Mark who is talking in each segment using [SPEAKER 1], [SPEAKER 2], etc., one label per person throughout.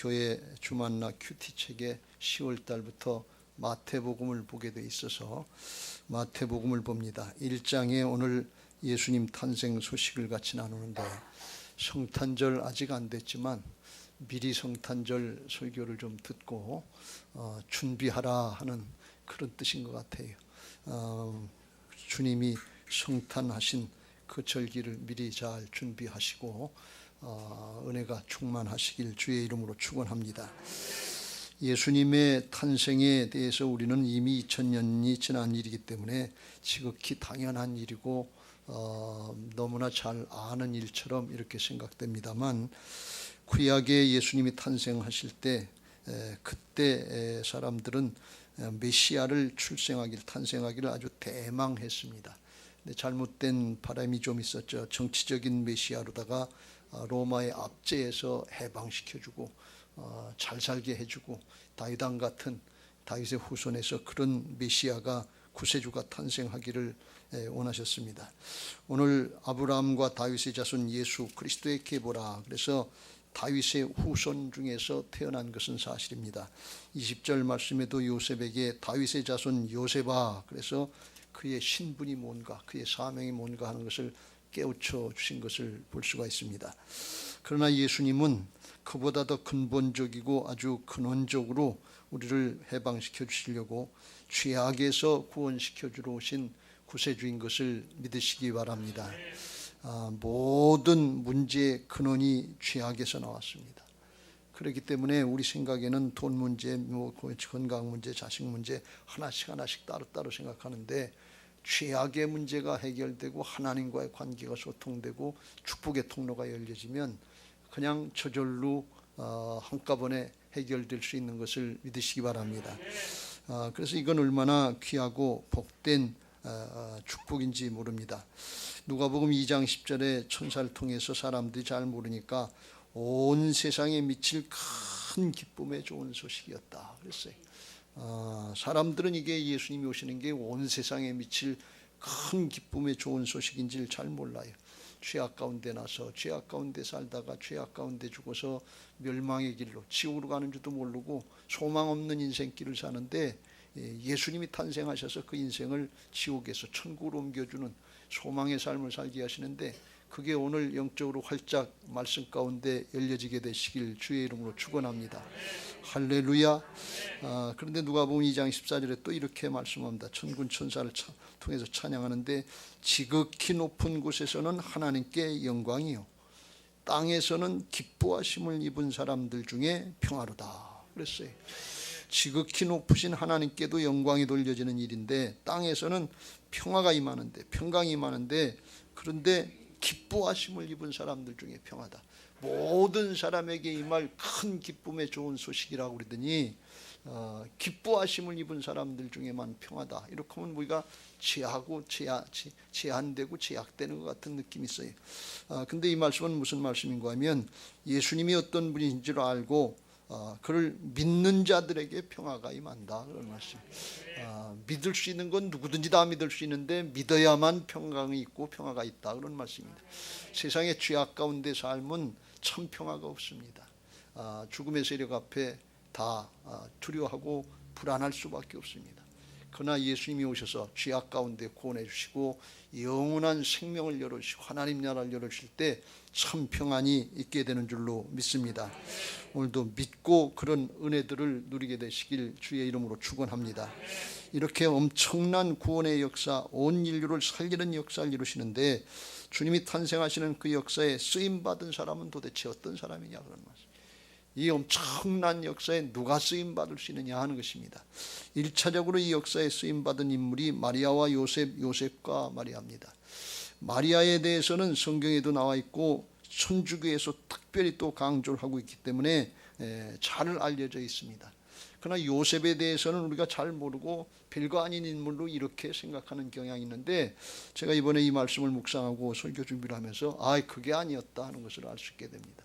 [SPEAKER 1] 교회 주만나 큐티 책에 10월 달부터 마태복음을 보게 돼 있어서 마태복음을 봅니다. 1장에 오늘 예수님 탄생 소식을 같이 나누는데, 성탄절 아직 안 됐지만 미리 성탄절 설교를 좀 듣고 준비하라 하는 그런 뜻인 것 같아요. 주님이 성탄하신 그 절기를 미리 잘 준비하시고 은혜가 충만하시길 주의 이름으로 축원합니다. 예수님의 탄생에 대해서 우리는 이미 2000년이 지난 일이기 때문에 지극히 당연한 일이고 너무나 잘 아는 일처럼 이렇게 생각됩니다만, 구약에 예수님이 탄생하실 때 그때 사람들은 메시아를 탄생하기를 아주 대망했습니다. 근데 잘못된 바람이 좀 있었죠. 정치적인 메시아로다가 로마의 압제에서 해방시켜주고 잘 살게 해주고 다윗왕 같은 다윗의 후손에서 그런 메시아가 구세주가 탄생하기를 원하셨습니다. 오늘 아브라함과 다윗의 자손 예수 그리스도의 계보라, 그래서 다윗의 후손 중에서 태어난 것은 사실입니다. 20절 말씀에도 요셉에게 다윗의 자손 요셉아, 그래서 그의 신분이 뭔가, 그의 사명이 뭔가 하는 것을 깨우쳐 주신 것을 볼 수가 있습니다. 그러나 예수님은 그보다 더 근본적이고 아주 근원적으로 우리를 해방시켜 주시려고 죄악에서 구원시켜 주러 오신 구세주인 것을 믿으시기 바랍니다. 모든 문제의 근원이 죄악에서 나왔습니다. 그렇기 때문에 우리 생각에는 돈 문제, 건강 문제, 자식 문제 하나씩 따로따로 생각하는데, 죄악의 문제가 해결되고 하나님과의 관계가 소통되고 축복의 통로가 열려지면 그냥 저절로 한꺼번에 해결될 수 있는 것을 믿으시기 바랍니다. 그래서 이건 얼마나 귀하고 복된 축복인지 모릅니다. 누가복음 2장 10절에 천사를 통해서 사람들이 잘 모르니까 온 세상에 미칠 큰 기쁨의 좋은 소식이었다 그랬어요. 사람들은 이게 예수님이 오시는 게 온 세상에 미칠 큰 기쁨의 좋은 소식인지를 잘 몰라요. 죄악 가운데 나서 죄악 가운데 살다가 죄악 가운데 죽어서 멸망의 길로 지옥으로 가는 줄도 모르고 소망 없는 인생길을 사는데, 예수님이 탄생하셔서 그 인생을 지옥에서 천국으로 옮겨주는 소망의 삶을 살게 하시는데, 그게 오늘 영적으로 활짝 말씀 가운데 열려지게 되시길 주의 이름으로 축원합니다. 할렐루야. 그런데 누가복음 2장 14절에 또 이렇게 말씀합니다. 천군 천사를 통해서 찬양하는데, 지극히 높은 곳에서는 하나님께 영광이요 땅에서는 기뻐하심을 입은 사람들 중에 평화로다 그랬어요. 지극히 높으신 하나님께도 영광이 돌려지는 일인데, 땅에서는 평화가 임하는데, 평강이 임하는데, 그런데 기뻐하심을 입은 사람들 중에 평화다. 모든 사람에게 임할 큰 기쁨의 좋은 소식이라고 그러더니 기뻐하심을 입은 사람들 중에만 평화다. 이렇게 하면 우리가 제하고 제한되고 제약되는 것 같은 느낌이 있어요. 근데 이 말씀은 무슨 말씀인가 하면, 예수님이 어떤 분인 줄 알고 그를 믿는 자들에게 평화가 임한다 그런 말씀. 믿을 수 있는 건 누구든지 다 믿을 수 있는데 믿어야만 평강이 있고 평화가 있다 그런 말씀입니다. 세상의 죄악 가운데 삶은 참 평화가 없습니다. 죽음의 세력 앞에 다 두려워하고 불안할 수밖에 없습니다. 그러나 예수님이 오셔서 죄악 가운데 구원해 주시고 영원한 생명을 열어주시고 하나님 나라를 열어주실 때 참 평안이 있게 되는 줄로 믿습니다. 오늘도 믿고 그런 은혜들을 누리게 되시길 주의 이름으로 축원합니다. 이렇게 엄청난 구원의 역사, 온 인류를 살리는 역사를 이루시는데, 주님이 탄생하시는 그 역사에 쓰임받은 사람은 도대체 어떤 사람이냐 그런 말씀. 이 엄청난 역사에 누가 쓰임받을 수 있느냐 하는 것입니다. 1차적으로 이 역사에 쓰임받은 인물이 마리아와 요셉과 마리아입니다. 마리아에 대해서는 성경에도 나와 있고 천주교에서 특별히 또 강조를 하고 있기 때문에 잘 알려져 있습니다. 그러나 요셉에 대해서는 우리가 잘 모르고 별거 아닌 인물로 이렇게 생각하는 경향이 있는데, 제가 이번에 이 말씀을 묵상하고 설교 준비를 하면서 그게 아니었다 하는 것을 알 수 있게 됩니다.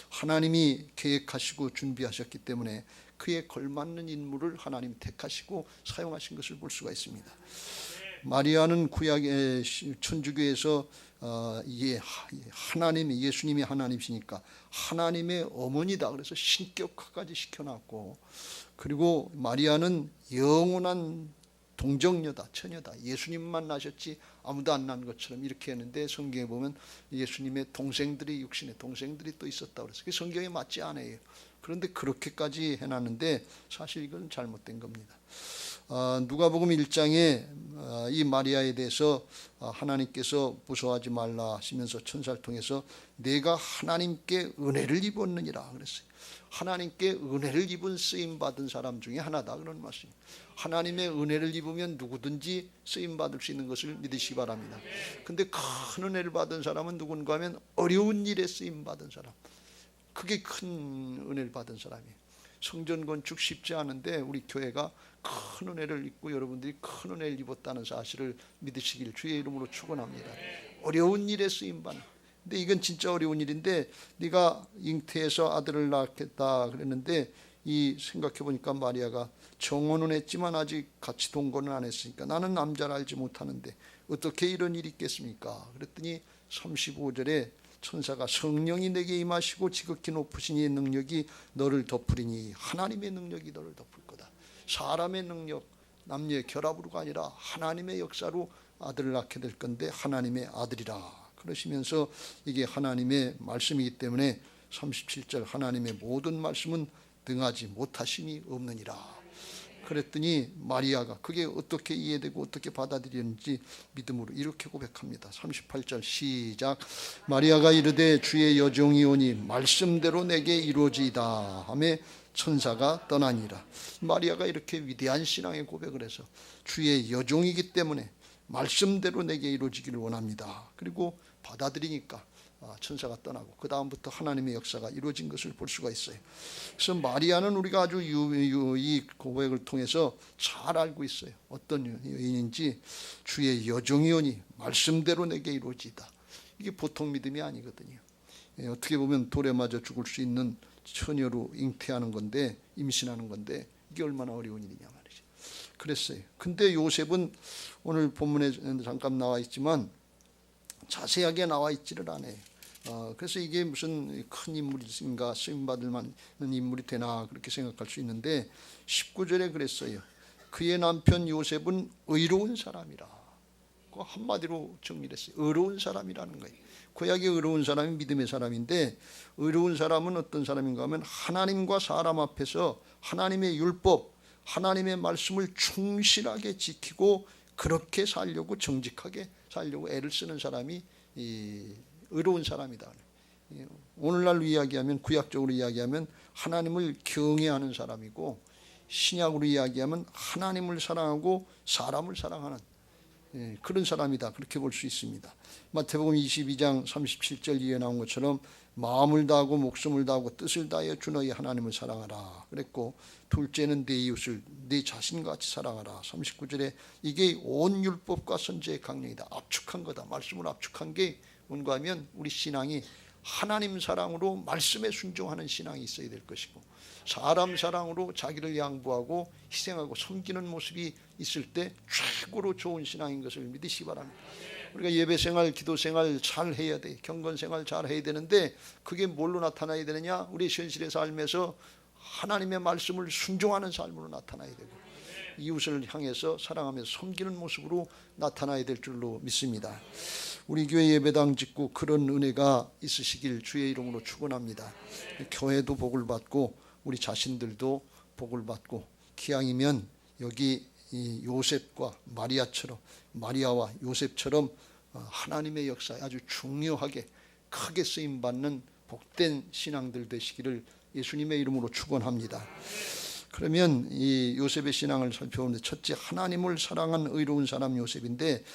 [SPEAKER 1] 하나님이 계획하시고 준비하셨기 때문에 그에 걸맞는 인물을 하나님 택하시고 사용하신 것을 볼 수가 있습니다. 마리아는 구약의 천주교에서 이게 하나님이, 예수님이 하나님이시니까 하나님의 어머니다 그래서 신격화까지 시켜놨고, 그리고 마리아는 영원한 동정녀다, 처녀다. 예수님만 나셨지 아무도 안 난 것처럼 이렇게 했는데, 성경에 보면 예수님의 동생들이, 육신의 동생들이 또 있었다 그래서 그게 성경에 맞지 않아요. 그런데 그렇게까지 해놨는데 사실 이건 잘못된 겁니다. 누가복음 1장에 이 마리아에 대해서 하나님께서 무서워하지 말라 하시면서 천사를 통해서 내가 하나님께 은혜를 입었느니라 그랬어요. 하나님께 은혜를 입은 쓰임받은 사람 중에 하나다 그런 말씀입니다. 하나님의 은혜를 입으면 누구든지 쓰임받을 수 있는 것을 믿으시기 바랍니다. 근데 큰 은혜를 받은 사람은 누군가 하면 어려운 일에 쓰임받은 사람, 그게 큰 은혜를 받은 사람이에요. 성전 건축 쉽지 않은데 우리 교회가 큰 은혜를 입고 여러분들이 큰 은혜를 입었다는 사실을 믿으시길 주의 이름으로 축원합니다. 어려운 일에 쓰임받는, 근데 이건 진짜 어려운 일인데, 네가 잉태해서 아들을 낳겠다 그랬는데, 이 생각해 보니까 마리아가 정혼은 했지만 아직 같이 동거는 안 했으니까 나는 남자를 알지 못하는데 어떻게 이런 일이 있겠습니까? 그랬더니 35절에 천사가 성령이 내게 임하시고 지극히 높으신 이의 능력이 너를 덮으리니 하나님의 능력이 너를 덮을 거다. 사람의 능력, 남녀의 결합으로가 아니라 하나님의 역사로 아들을 낳게 될 건데 하나님의 아들이라 그러시면서 이게 하나님의 말씀이기 때문에 37절 하나님의 모든 말씀은 등하지 못하심이 없느니라. 그랬더니 마리아가 그게 어떻게 이해되고 어떻게 받아들였는지 믿음으로 이렇게 고백합니다. 38절 시작. 마리아가 이르되 주의 여종이 오니 말씀대로 내게 이루어지이다 하매 천사가 떠나니라. 마리아가 이렇게 위대한 신앙의 고백을 해서 주의 여종이기 때문에 말씀대로 내게 이루어지기를 원합니다. 그리고 받아들이니까 천사가 떠나고 그 다음부터 하나님의 역사가 이루어진 것을 볼 수가 있어요. 그래서 마리아는 우리가 아주 이 고백을 통해서 잘 알고 있어요. 어떤 여인인지 주의 여종이오니 말씀대로 내게 이루어지다. 이게 보통 믿음이 아니거든요. 어떻게 보면 돌에 맞아 죽을 수 있는 처녀로 잉태하는 건데, 임신하는 건데 이게 얼마나 어려운 일이냐 말이죠. 그랬어요. 근데 요셉은 오늘 본문에 잠깐 나와 있지만 자세하게 나와 있지를 않아요. 그래서 이게 무슨 큰 인물인가, 쓰임받을 만한 인물이 되나 그렇게 생각할 수 있는데 19절에 그랬어요. 그의 남편 요셉은 의로운 사람이라. 그 한마디로 정리를 했어요. 의로운 사람이라는 거예요. 구약의 의로운 사람이 믿음의 사람인데, 의로운 사람은 어떤 사람인가 하면 하나님과 사람 앞에서 하나님의 율법, 하나님의 말씀을 충실하게 지키고 그렇게 살려고, 정직하게 살려고 애를 쓰는 사람이 의로운 사람이다. 오늘날로 이야기하면, 구약적으로 이야기하면 하나님을 경외하는 사람이고, 신약으로 이야기하면 하나님을 사랑하고 사람을 사랑하는 그런 사람이다. 그렇게 볼 수 있습니다. 마태복음 22장 37절 이에 나온 것처럼 마음을 다하고 목숨을 다하고 뜻을 다하여 주 너희 하나님을 사랑하라 그랬고, 둘째는 내 이웃을 내 자신같이 사랑하라. 39절에 이게 온 율법과 선지의 강령이다. 압축한 거다. 말씀을 압축한 게 뭔가 하면 우리 신앙이 하나님 사랑으로 말씀에 순종하는 신앙이 있어야 될 것이고, 사람 사랑으로 자기를 양보하고 희생하고 섬기는 모습이 있을 때 최고로 좋은 신앙인 것을 믿으시기 바랍니다. 우리가 예배생활, 기도생활 잘 해야 돼. 경건생활 잘 해야 되는데 그게 뭘로 나타나야 되느냐? 우리 현실의 삶에서 하나님의 말씀을 순종하는 삶으로 나타나야 되고, 이웃을 향해서 사랑하면서 섬기는 모습으로 나타나야 될 줄로 믿습니다. 우리 교회 예배당 짓고 그런 은혜가 있으시길 주의 이름으로 축원합니다. 교회도 복을 받고 우리 자신들도 복을 받고, 기왕이면 여기 이 요셉과 마리아처럼, 마리아와 요셉처럼 하나님의 역사에 아주 중요하게 크게 쓰임받는 복된 신앙들 되시기를 예수님의 이름으로 축원합니다. 그러면 이 요셉의 신앙을 살펴보는데, 첫째 하나님을 사랑한 의로운 사람 요셉인데,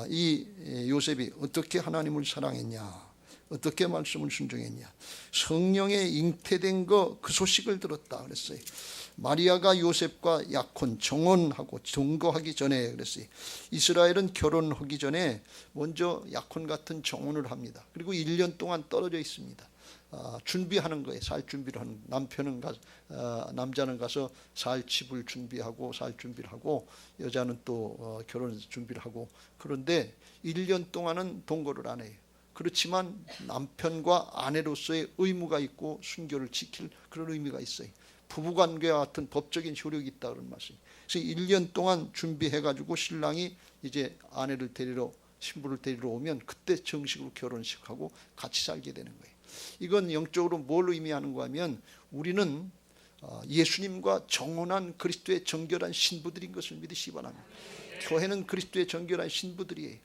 [SPEAKER 1] 이 요셉이 어떻게 하나님을 사랑했냐, 어떻게 말씀을 순종했냐. 성령에 잉태된 거 그 소식을 들었다 그랬어요. 마리아가 요셉과 약혼, 정혼하고 동거하기 전에 그랬어요. 이스라엘은 결혼하기 전에 먼저 약혼 같은 정혼을 합니다. 그리고 1년 동안 떨어져 있습니다. 준비하는 거예요. 살 준비를 하는. 남자는 가서 살 집을 준비하고 살 준비를 하고, 여자는 또 결혼 준비를 하고. 그런데 1년 동안은 동거를 안 해요. 그렇지만 남편과 아내로서의 의무가 있고 순교를 지킬 그런 의미가 있어요. 부부관계와 같은 법적인 효력이 있다 그런 말씀이에요. 그래서 1년 동안 준비해가지고 신랑이 이제 아내를 데리러, 신부를 데리러 오면 그때 정식으로 결혼식하고 같이 살게 되는 거예요. 이건 영적으로 뭘 의미하는가 하면, 우리는 예수님과 정혼한 그리스도의 정결한 신부들인 것을 믿으시기 바랍니다. 교회는 그리스도의 정결한 신부들이에요.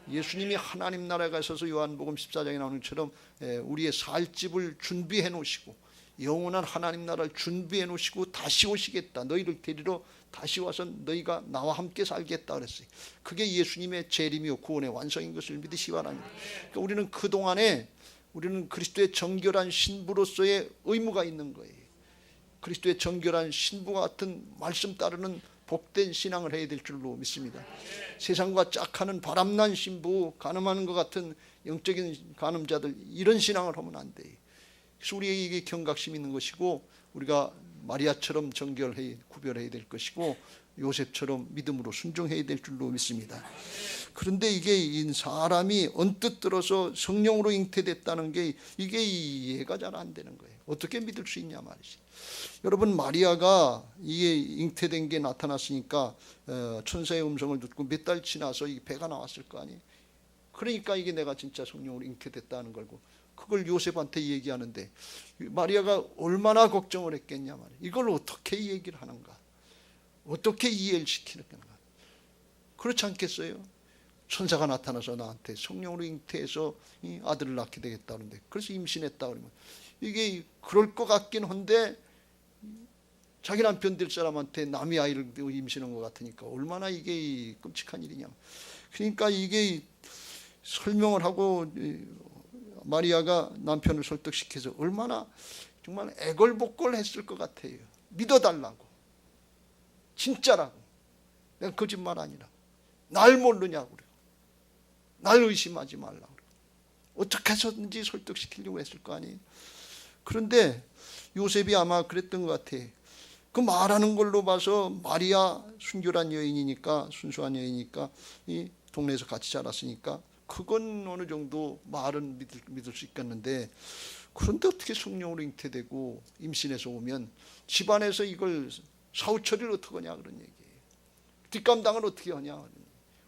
[SPEAKER 1] 예수님이 하나님 나라에 가셔서 요한복음 14장에 나오는 것처럼 우리의 살 집을 준비해 놓으시고 영원한 하나님 나라를 준비해 놓으시고 다시 오시겠다. 너희를 데리러 다시 와서 너희가 나와 함께 살겠다 그랬어요. 그게 예수님의 재림이요 구원의 완성인 것을 믿으시기 바랍니다. 그러니까 우리는 그동안에 우리는 그리스도의 정결한 신부로서의 의무가 있는 거예요. 그리스도의 정결한 신부와 같은 말씀 따르는 복된 신앙을 해야 될 줄로 믿습니다. 세상과 짝하는 바람난 신부, 가늠하는 것 같은 영적인 간음자들, 이런 신앙을 하면 안 돼요. 그래서 우리에게 경각심 있는 것이고, 우리가 마리아처럼 정결해 구별해야 될 것이고, 요셉처럼 믿음으로 순종해야 될 줄로 믿습니다. 그런데 이게 사람이 언뜻 들어서 성령으로 잉태됐다는 게 이게 이해가 잘 안 되는 거예요. 어떻게 믿을 수 있냐 말이지. 여러분, 마리아가 이게 잉태된 게 나타났으니까 천사의 음성을 듣고 몇 달 지나서 이 배가 나왔을 거 아니에요. 그러니까 이게 내가 진짜 성령으로 잉태됐다는 걸고, 그걸 요셉한테 얘기하는데 마리아가 얼마나 걱정을 했겠냐 말이에요. 이걸 어떻게 얘기를 하는가, 어떻게 이해를 시키는 건가. 그렇지 않겠어요? 천사가 나타나서 나한테 성령으로 잉태해서 이 아들을 낳게 되겠다는데, 그래서 임신했다 그러면 이게 그럴 것 같긴 한데, 자기 남편 될 사람한테 남의 아이를 임신한 것 같으니까 얼마나 이게 끔찍한 일이냐. 그러니까 이게 설명을 하고 마리아가 남편을 설득시켜서 얼마나 정말 애걸복걸 했을 것 같아요. 믿어달라고, 진짜라고, 내가 거짓말 아니라, 날 모르냐고 그래요. 날 의심하지 말라고 그래요. 어떻게 해서든지 설득시키려고 했을 거 아니에요. 그런데 요셉이 아마 그랬던 것 같아요. 그 말하는 걸로 봐서 마리아 순결한 여인이니까, 순수한 여인이니까, 이 동네에서 같이 자랐으니까 그건 어느 정도 말은 믿을 수 있겠는데, 그런데 어떻게 성령으로 잉태되고 임신해서 오면 집안에서 이걸 사후처리를 어떻게 하냐 그런 얘기예요. 뒷감당을 어떻게 하냐.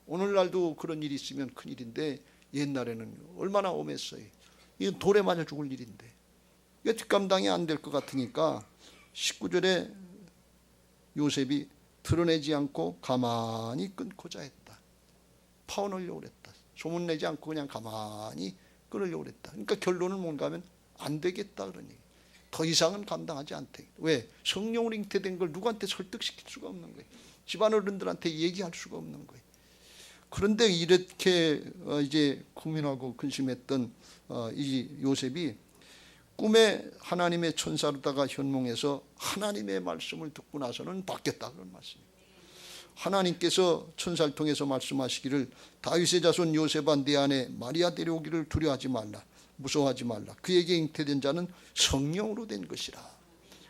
[SPEAKER 1] 오늘날도 그런 일이 있으면 큰일인데 옛날에는 얼마나 엄했어요. 이건 돌에 맞아 죽을 일인데 이게 뒷감당이 안 될 것 같으니까 19절에 요셉이 드러내지 않고 가만히 끊고자 했다. 파워넣으려고 그랬다. 소문내지 않고 그냥 가만히 끊으려고 그랬다. 그러니까 결론은 뭔가 하면 안 되겠다 그러니 더 이상은 감당하지 않대. 왜? 성령으로 잉태된 걸 누구한테 설득시킬 수가 없는 거예요. 집안 어른들한테 얘기할 수가 없는 거예요. 그런데 이렇게 이제 고민하고 근심했던 이 요셉이 꿈에 하나님의 천사로다가 현몽해서 하나님의 말씀을 듣고 나서는 바뀌었다 그런 말씀이에요. 하나님께서 천사를 통해서 말씀하시기를 다윗의 자손 요셉아 네 안에 마리아 데려오기를 두려워하지 말라, 무서워하지 말라. 그에게 잉태된 자는 성령으로 된 것이라.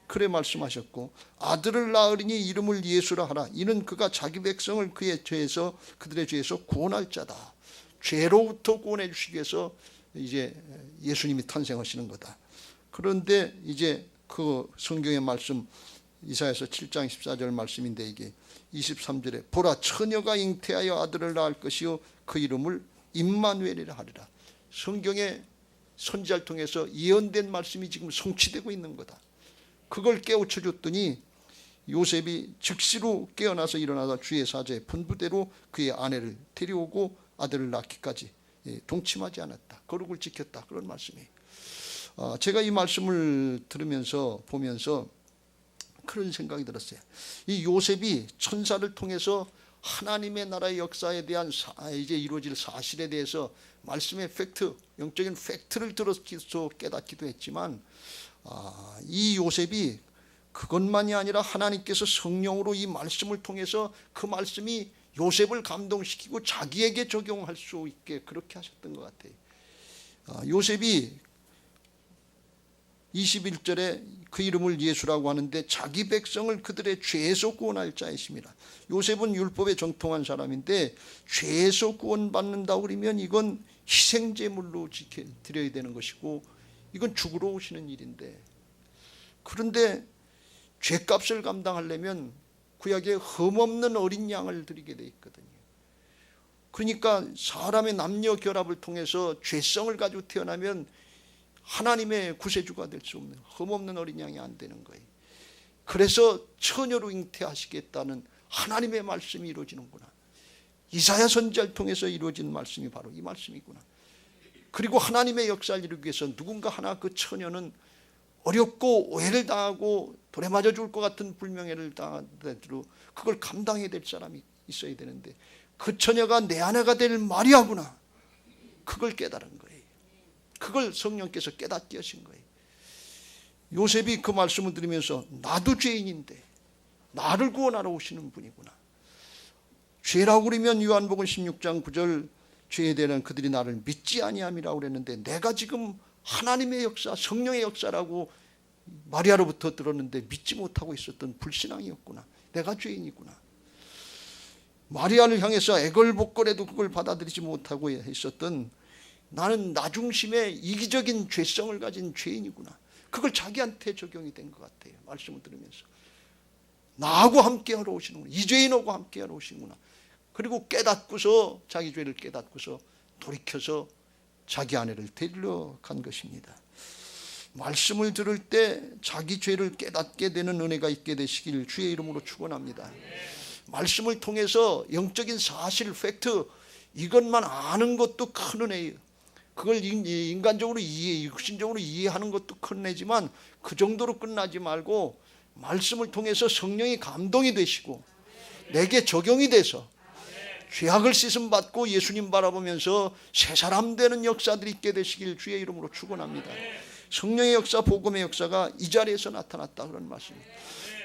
[SPEAKER 1] 그래 말씀하셨고 아들을 낳으리니 이름을 예수라 하라. 이는 그가 자기 백성을 그들의 죄에서 구원할 자다. 죄로부터 구원해 주시기 위해서 이제 예수님이 탄생하시는 거다. 그런데 이제 그 성경의 말씀 이사야서 7장 14절 말씀인데 이게 23절에 보라 처녀가 잉태하여 아들을 낳을 것이요 그 이름을 임마누엘이라 하리라. 성경의 선지자를 통해서 예언된 말씀이 지금 성취되고 있는 거다. 그걸 깨우쳐 줬더니 요셉이 즉시로 깨어나서 일어나서 주의 사자의 분부대로 그의 아내를 데려오고 아들을 낳기까지 동침하지 않았다. 거룩을 지켰다. 그런 말씀이에요. 제가 이 말씀을 들으면서 보면서 그런 생각이 들었어요. 이 요셉이 천사를 통해서 하나님의 나라의 역사에 대한 이제 이루어질 사실에 대해서 말씀의 팩트, 영적인 팩트를 들어서 깨닫기도 했지만 이 요셉이 그것만이 아니라 하나님께서 성령으로 이 말씀을 통해서 그 말씀이 요셉을 감동시키고 자기에게 적용할 수 있게 그렇게 하셨던 것 같아요. 요셉이 21절에 그 이름을 예수라고 하는데 자기 백성을 그들의 죄에서 구원할 자이심이라. 요셉은 율법에 정통한 사람인데 죄에서 구원받는다고 그러면 이건 희생제물로 드려야 되는 것이고 이건 죽으러 오시는 일인데, 그런데 죄값을 감당하려면 구약에 흠없는 어린 양을 드리게 돼 있거든요. 그러니까 사람의 남녀 결합을 통해서 죄성을 가지고 태어나면 하나님의 구세주가 될 수 없는 흠없는 어린 양이 안 되는 거예요. 그래서 처녀로 잉태하시겠다는 하나님의 말씀이 이루어지는구나. 이사야 선지자를 통해서 이루어진 말씀이 바로 이 말씀이구나. 그리고 하나님의 역사를 이루기 위해서 누군가 하나 그 처녀는 어렵고 오해를 당하고 돌에 맞아 죽을 것 같은 불명예를 당하더라도 그걸 감당해야 될 사람이 있어야 되는데 그 처녀가 내 아내가 될 마리아구나. 그걸 깨달은 거예요. 그걸 성령께서 깨닫게 하신 거예요. 요셉이 그 말씀을 들으면서 나도 죄인인데 나를 구원하러 오시는 분이구나. 죄라고 그러면 요한복음 16장 9절 죄에 대한 그들이 나를 믿지 아니함이라고 그랬는데 내가 지금 하나님의 역사, 성령의 역사라고 마리아로부터 들었는데 믿지 못하고 있었던 불신앙이었구나. 내가 죄인이구나. 마리아를 향해서 애걸복걸해도 그걸 받아들이지 못하고 있었던 나는 나 중심의 이기적인 죄성을 가진 죄인이구나. 그걸 자기한테 적용이 된 것 같아요. 말씀을 들으면서 나하고 함께하러 오시는구나. 이 죄인하고 함께하러 오시는구나. 그리고 깨닫고서 자기 죄를 깨닫고서 돌이켜서 자기 아내를 데리러 간 것입니다. 말씀을 들을 때 자기 죄를 깨닫게 되는 은혜가 있게 되시길 주의 이름으로 축원합니다. 말씀을 통해서 영적인 사실, 팩트 이것만 아는 것도 큰 은혜예요. 그걸 인간적으로 육신적으로 이해하는 것도 큰 은혜지만 그 정도로 끝나지 말고 말씀을 통해서 성령이 감동이 되시고 내게 적용이 돼서 죄악을 씻음 받고 예수님 바라보면서 새 사람 되는 역사들이 있게 되시길 주의 이름으로 축원합니다. 성령의 역사, 복음의 역사가 이 자리에서 나타났다 그런 말씀입니다.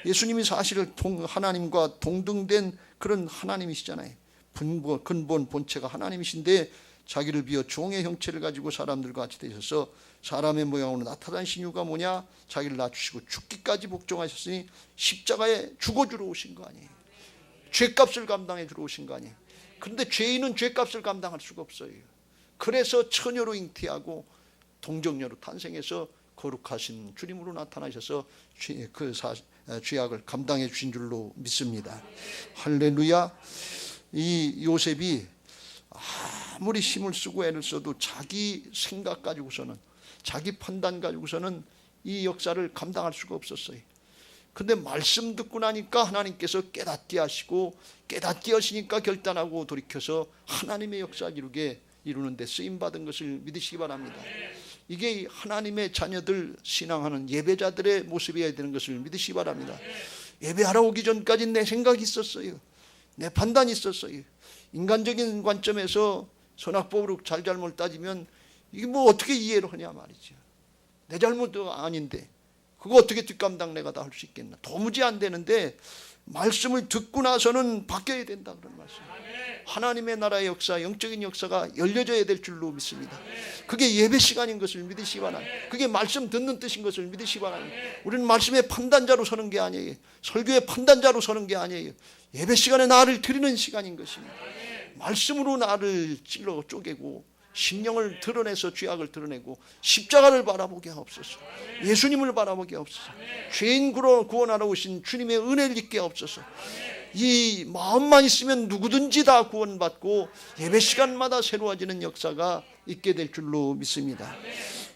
[SPEAKER 1] 예수님이 사실 하나님과 동등된 그런 하나님이시잖아요. 근본 본체가 하나님이신데 자기를 비워 종의 형체를 가지고 사람들과 같이 되셔서 사람의 모양으로 나타나신 이유가 뭐냐? 자기를 낮추시고 죽기까지 복종하셨으니 십자가에 죽어주러 오신 거 아니에요. 죄값을 감당해 주러 오신 거 아니에요. 그런데 죄인은 죄값을 감당할 수가 없어요. 그래서 처녀로 잉태하고 동정녀로 탄생해서 거룩하신 주님으로 나타나셔서 그 죄악을 감당해 주신 줄로 믿습니다. 할렐루야. 이 요셉이 아무리 힘을 쓰고 애를 써도 자기 생각 가지고서는, 자기 판단 가지고서는 이 역사를 감당할 수가 없었어요. 근데 말씀 듣고 나니까 하나님께서 깨닫게 하시고, 깨닫게 하시니까 결단하고 돌이켜서 하나님의 역사 이루는 데 쓰임받은 것을 믿으시기 바랍니다. 이게 하나님의 자녀들 신앙하는 예배자들의 모습이어야 되는 것을 믿으시기 바랍니다. 예배하러 오기 전까지 내 생각이 있었어요. 내 판단이 있었어요. 인간적인 관점에서 선악법으로 잘잘못을 따지면 이게 뭐 어떻게 이해를 하냐 말이죠. 내 잘못도 아닌데 그거 어떻게 뒷감당 내가 다 할 수 있겠나. 도무지 안 되는데 말씀을 듣고 나서는 바뀌어야 된다 그런 말씀. 하나님의 나라의 역사, 영적인 역사가 열려져야 될 줄로 믿습니다. 그게 예배 시간인 것을 믿으시기 바랍니다. 그게 말씀 듣는 뜻인 것을 믿으시기 바랍니다. 우리는 말씀의 판단자로 서는 게 아니에요. 설교의 판단자로 서는 게 아니에요. 예배 시간에 나를 드리는 시간인 것입니다. 말씀으로 나를 찔러 쪼개고 심령을 드러내서 죄악을 드러내고 십자가를 바라보게 하옵소서. 예수님을 바라보게 하옵소서. 죄인 구원하러 오신 주님의 은혜를 잊게 하옵소서. 이 마음만 있으면 누구든지 다 구원받고 예배 시간마다 새로워지는 역사가 있게 될 줄로 믿습니다.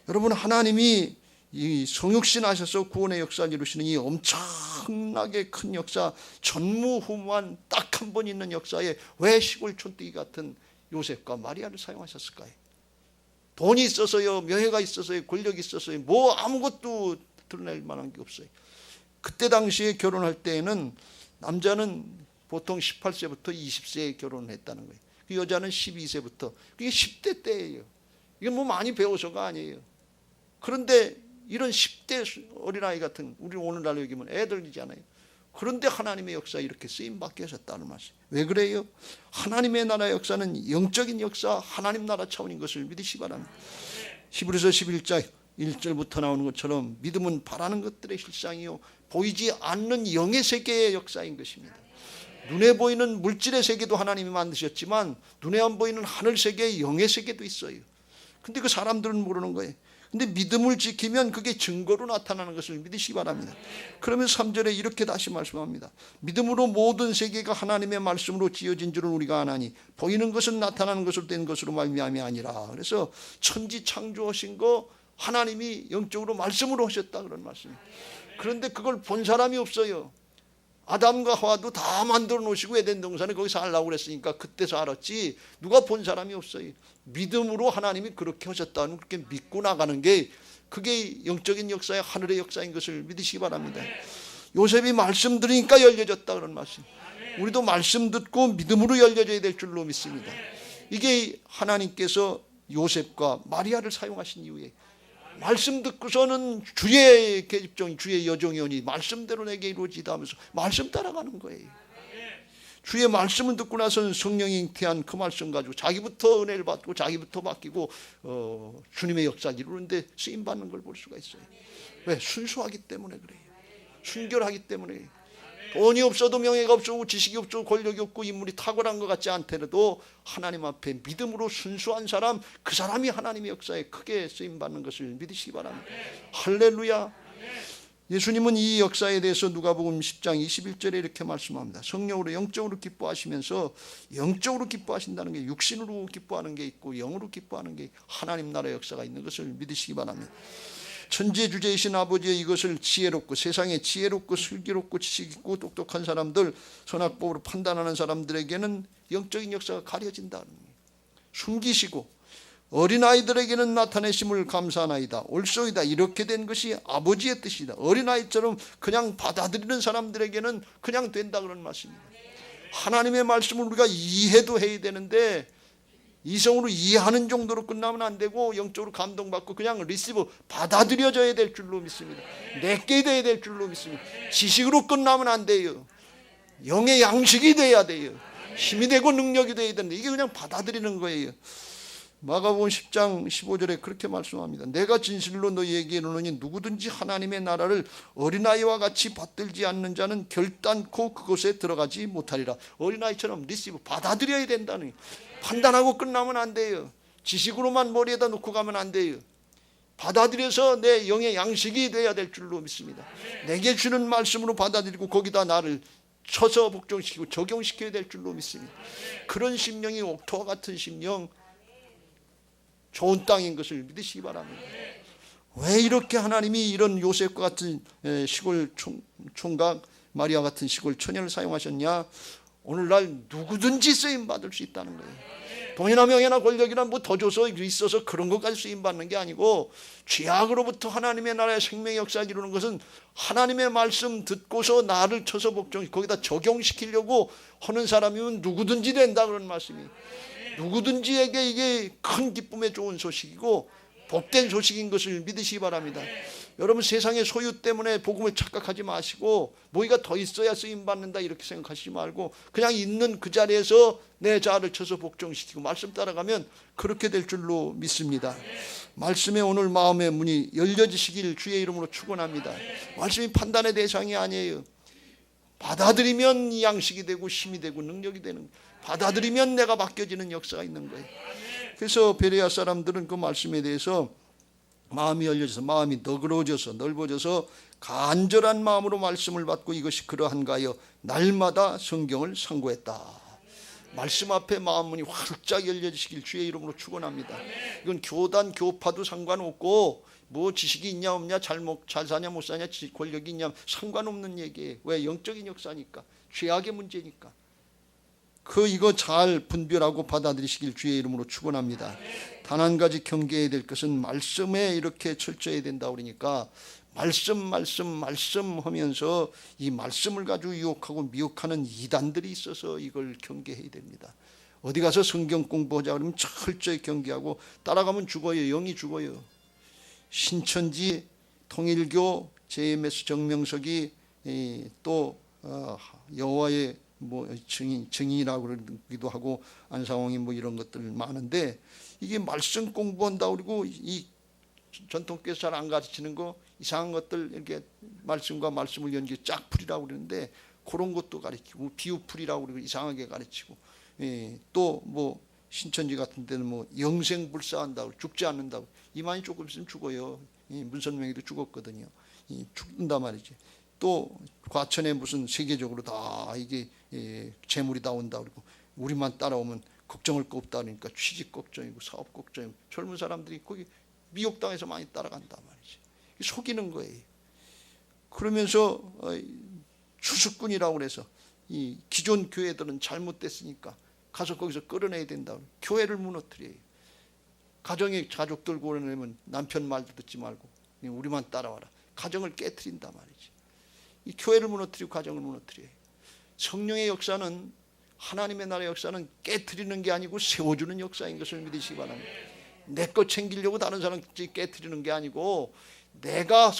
[SPEAKER 1] 여러분, 하나님이 이 성육신 하셔서 구원의 역사를 이루시는 이 엄청나게 큰 역사, 전무후무한 딱 한 번 있는 역사에 왜 시골 촌뜨기 같은 요셉과 마리아를 사용하셨을까요? 돈이 있어서요, 명예가 있어서요, 권력이 있어서요, 뭐 아무것도 드러낼 만한 게 없어요. 그때 당시에 결혼할 때에는 남자는 보통 18세부터 20세에 결혼을 했다는 거예요. 그 여자는 12세부터. 그게 10대 때예요. 이게 뭐 많이 배워서가 아니에요. 그런데 이런 10대 어린아이 같은, 우리 오늘날로 얘기하면 애들이잖아요. 그런데 하나님의 역사에 이렇게 쓰임받게 하셨다는 말씀. 왜 그래요? 하나님의 나라의 역사는 영적인 역사, 하나님 나라 차원인 것을 믿으시기 바랍니다. 히브리서 11장 1절부터 나오는 것처럼 믿음은 바라는 것들의 실상이요 보이지 않는 영의 세계의 역사인 것입니다. 눈에 보이는 물질의 세계도 하나님이 만드셨지만 눈에 안 보이는 하늘 세계의 영의 세계도 있어요. 근데 그 사람들은 모르는 거예요. 근데 믿음을 지키면 그게 증거로 나타나는 것을 믿으시기 바랍니다. 그러면 3절에 이렇게 다시 말씀합니다. 믿음으로 모든 세계가 하나님의 말씀으로 지어진 줄은 우리가 아나니 보이는 것은 나타나는 것으로 된 것으로 말미암이 아니라. 그래서 천지 창조하신 거 하나님이 영적으로 말씀으로 하셨다 그런 말씀이에요. 그런데 그걸 본 사람이 없어요. 아담과 하와도 다 만들어 놓으시고 에덴 동산에 거기 살라고 그랬으니까 그때서 알았지 누가 본 사람이 없어요. 믿음으로 하나님이 그렇게 하셨다는 그렇게 믿고 나가는 게 그게 영적인 역사의 하늘의 역사인 것을 믿으시기 바랍니다. 요셉이 말씀 들으니까 열려졌다 그런 말씀. 우리도 말씀 듣고 믿음으로 열려져야 될 줄로 믿습니다. 이게 하나님께서 요셉과 마리아를 사용하신 이유에 말씀 듣고서는 주의 계집종이 주의 여종이 오니 말씀대로 내게 이루어지다 하면서 말씀 따라가는 거예요. 주의 말씀을 듣고 나서는 성령이 잉태한 그 말씀 가지고 자기부터 은혜를 받고 자기부터 맡기고 주님의 역사를 이루는데 쓰임받는 걸 볼 수가 있어요. 왜? 순수하기 때문에 그래요. 순결하기 때문에. 돈이 없어도 명예가 없고 지식이 없고 권력이 없고 인물이 탁월한 것 같지 않더라도 하나님 앞에 믿음으로 순수한 사람, 그 사람이 하나님의 역사에 크게 쓰임받는 것을 믿으시기 바랍니다. 할렐루야. 예수님은 이 역사에 대해서 누가복음 10장 21절에 이렇게 말씀합니다. 성령으로 영적으로 기뻐하시면서 영적으로 기뻐하신다는 게 육신으로 기뻐하는 게 있고 영으로 기뻐하는 게 하나님 나라의 역사가 있는 것을 믿으시기 바랍니다. 천지주제이신 아버지의 이것을 지혜롭고 세상에 지혜롭고 슬기롭고 지식 있고 똑똑한 사람들 선악법으로 판단하는 사람들에게는 영적인 역사가 가려진다. 숨기시고 어린아이들에게는 나타내심을 감사하나이다. 옳소이다. 이렇게 된 것이 아버지의 뜻이다. 어린아이처럼 그냥 받아들이는 사람들에게는 그냥 된다 그런 말씀입니다. 하나님의 말씀을 우리가 이해도 해야 되는데 이성으로 이해하는 정도로 끝나면 안 되고 영적으로 감동받고 그냥 리시브 받아들여져야 될 줄로 믿습니다. 내게 돼야 될 줄로 믿습니다. 지식으로 끝나면 안 돼요. 영의 양식이 돼야 돼요. 힘이 되고 능력이 돼야 되는데 이게 그냥 받아들이는 거예요. 마가복음 10장 15절에 그렇게 말씀합니다. 내가 진실로 너희에게 이르노니 누구든지 하나님의 나라를 어린아이와 같이 받들지 않는 자는 결단코 그곳에 들어가지 못하리라. 어린아이처럼 리시브 받아들여야 된다는, 판단하고 끝나면 안 돼요. 지식으로만 머리에다 놓고 가면 안 돼요. 받아들여서 내 영의 양식이 돼야 될 줄로 믿습니다. 내게 주는 말씀으로 받아들이고 거기다 나를 쳐서 복종시키고 적용시켜야 될 줄로 믿습니다. 그런 심령이 옥토와 같은 심령, 좋은 땅인 것을 믿으시기 바랍니다. 왜 이렇게 하나님이 이런 요셉과 같은 시골 총각, 마리아 같은 시골 처녀를 사용하셨냐? 오늘날 누구든지 쓰임받을 수 있다는 거예요. 돈이나 명예나 권력이나 뭐 더 줘서 있어서 그런 것까지 쓰임받는 게 아니고 죄악으로부터 하나님의 나라의 생명의 역사를 이루는 것은 하나님의 말씀 듣고서 나를 쳐서 복종, 거기다 적용시키려고 하는 사람이면 누구든지 된다 그런 말씀이에요. 누구든지에게 이게 큰 기쁨의 좋은 소식이고 복된 소식인 것을 믿으시기 바랍니다. 여러분 세상의 소유 때문에 복음을 착각하지 마시고 뭐가 더 있어야 쓰임받는다 이렇게 생각하시지 말고 그냥 있는 그 자리에서 내 자아를 쳐서 복종시키고 말씀 따라가면 그렇게 될 줄로 믿습니다. 말씀에 오늘 마음의 문이 열려지시길 주의 이름으로 축원합니다. 말씀이 판단의 대상이 아니에요. 받아들이면 양식이 되고 힘이 되고 능력이 되는, 받아들이면 내가 맡겨지는 역사가 있는 거예요. 그래서 베레아 사람들은 그 말씀에 대해서 마음이 열려져서 마음이 너그러워져서 넓어져서 간절한 마음으로 말씀을 받고 이것이 그러한가 하여 날마다 성경을 상고했다. 말씀 앞에 마음 문이 활짝 열려지시길 주의 이름으로 축원합니다. 이건 교단 교파도 상관없고 뭐 지식이 있냐 없냐 잘 사냐 못 사냐 권력이 있냐 상관없는 얘기예요. 왜? 영적인 역사니까, 죄악의 문제니까. 이거 잘 분별하고 받아들이시길 주의 이름으로 축원합니다. 단 한 가지 경계해야 될 것은 말씀에 이렇게 철저해야 된다 그러니까 말씀 하면서 이 말씀을 가지고 유혹하고 미혹하는 이단들이 있어서 이걸 경계해야 됩니다. 어디 가서 성경 공부하자 그러면 철저히 경계하고 따라가면 죽어요. 영이 죽어요. 신천지, 통일교, JMS 정명석이 또 여호와의 뭐 증인이라고 그러기도 하고 안상홍이 뭐 이런 것들 많은데 이게 말씀 공부한다 그리고 이 전통교회에서 잘 안 가르치는 거 이상한 것들 이렇게 말씀과 말씀을 연결 짝풀이라고 그러는데 그런 것도 가르치고 비유풀이라고 그러고 이상하게 가르치고 또 뭐 신천지 같은 데는 뭐 영생불사한다고 죽지 않는다고 이만희 조금 있으면 죽어요. 문선명이도 죽었거든요. 죽는단 말이지. 또 과천에 무슨 세계적으로 다 이게 재물이 나온다 그러고 우리만 따라오면 걱정할 거 없다 그러니까 취직 걱정이고 사업 걱정이고 젊은 사람들이 거기 미혹당해서 많이 따라간단 말이지. 속이는 거예요. 그러면서 추수꾼이라고 그래서 이 기존 교회들은 잘못됐으니까 가서 거기서 끌어내야 된다. 교회를 무너뜨려요. 가정의 가족들 고려내면 남편 말도 듣지 말고 우리만 따라와라. 가정을 깨트린단 말이지. 이 교회를 무너뜨리고 가정을 무너뜨려요. 성령의 역사는 하나님의 나라의 역사는 깨트리는 게 아니고 세워주는 역사인 것을 믿으시기 바랍니다. 내 것 챙기려고 다른 사람 깨트리는 게 아니고 내가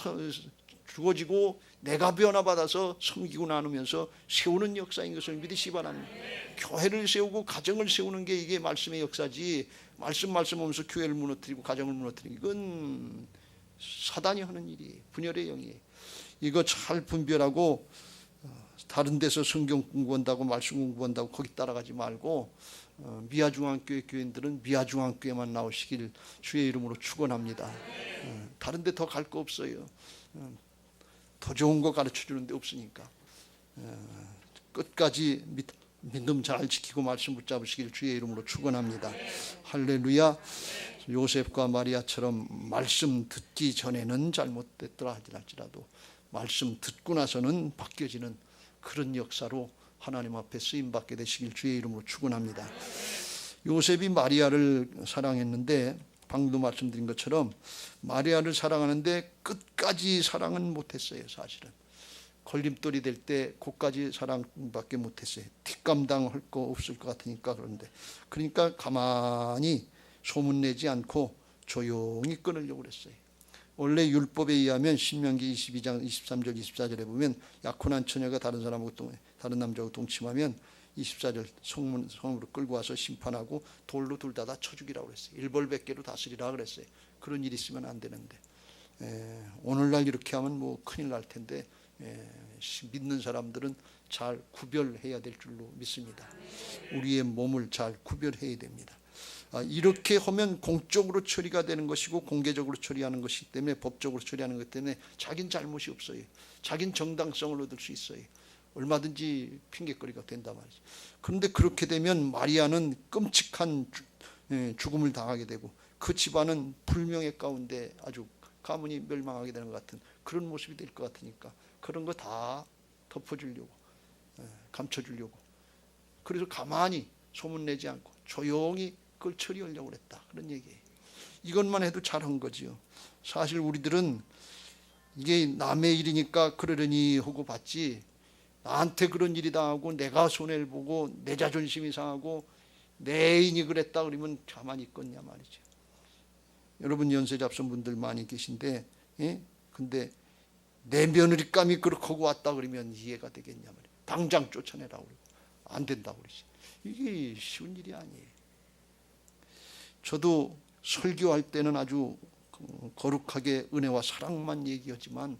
[SPEAKER 1] 주어지고 내가 변화받아서 섬기고 나누면서 세우는 역사인 것을 믿으시기 바랍니다. 교회를 세우고 가정을 세우는 게 이게 말씀의 역사지 말씀 하면서 교회를 무너뜨리고 가정을 무너뜨리는 이건 사단이 하는 일이에요. 분열의 영이에요. 이거 잘 분별하고 다른 데서 성경 공부한다고 말씀 공부한다고 거기 따라가지 말고 미아중앙교회 교인들은 미아중앙교회만 나오시길 주의 이름으로 축원합니다. 다른 데 더 갈 거 없어요. 더 좋은 거 가르쳐주는 데 없으니까 끝까지 믿음 잘 지키고 말씀 붙잡으시길 주의 이름으로 축원합니다. 할렐루야. 요셉과 마리아처럼 말씀 듣기 전에는 잘못됐더라 할지라도 말씀 듣고 나서는 바뀌어지는 그런 역사로 하나님 앞에 쓰임받게 되시길 주의 이름으로 축원합니다. 요셉이 마리아를 사랑했는데 방금도 말씀드린 것처럼 마리아를 사랑하는데 끝까지 사랑은 못했어요. 사실은 걸림돌이 될 때 그까지 사랑밖에 못했어요. 뒷감당할 거 없을 것 같으니까. 그러니까 가만히 소문내지 않고 조용히 끊으려고 그랬어요. 원래 율법에 의하면 신명기 22장 23절 24절에 보면 약혼한 처녀가 다른 남자하고 동침하면 24절 성으로 끌고 와서 심판하고 돌로 둘 다 쳐 죽이라고 그랬어요. 일벌백계로 다스리라 그랬어요. 그런 일이 있으면 안 되는데 오늘날 이렇게 하면 뭐 큰일 날 텐데 믿는 사람들은 잘 구별해야 될 줄로 믿습니다. 우리의 몸을 잘 구별해야 됩니다. 이렇게 하면 공적으로 처리가 되는 것이고 공개적으로 처리하는 것이기 때문에 법적으로 처리하는 것 때문에 자긴 잘못이 없어요. 자긴 정당성을 얻을 수 있어요. 얼마든지 핑계거리가 된단 말이죠. 그런데 그렇게 되면 마리아는 끔찍한 죽음을 당하게 되고 그 집안은 불명예 가운데 아주 가문이 멸망하게 되는 것 같은 그런 모습이 될 것 같으니까 그런 거 다 덮어주려고 감춰주려고 그래서 가만히 소문내지 않고 조용히 그걸 처리하려고 그랬다. 그런 얘기예요. 이것만 해도 잘한 거지요. 사실 우리들은 이게 남의 일이니까 그러려니 하고 봤지 나한테 그런 일이 당하고 내가 손해를 보고 내 자존심이 상하고 내 애인이 그랬다 그러면 가만히 있겠냐 말이죠. 여러분 연세 잡순 분들 많이 계신데 근데 내 며느리감이 그렇게 하고 왔다 그러면 이해가 되겠냐 말이에요. 당장 쫓아내라고 그러고 안 된다고 그러지. 이게 쉬운 일이 아니에요. 저도 설교할 때는 아주 거룩하게 은혜와 사랑만 얘기하지만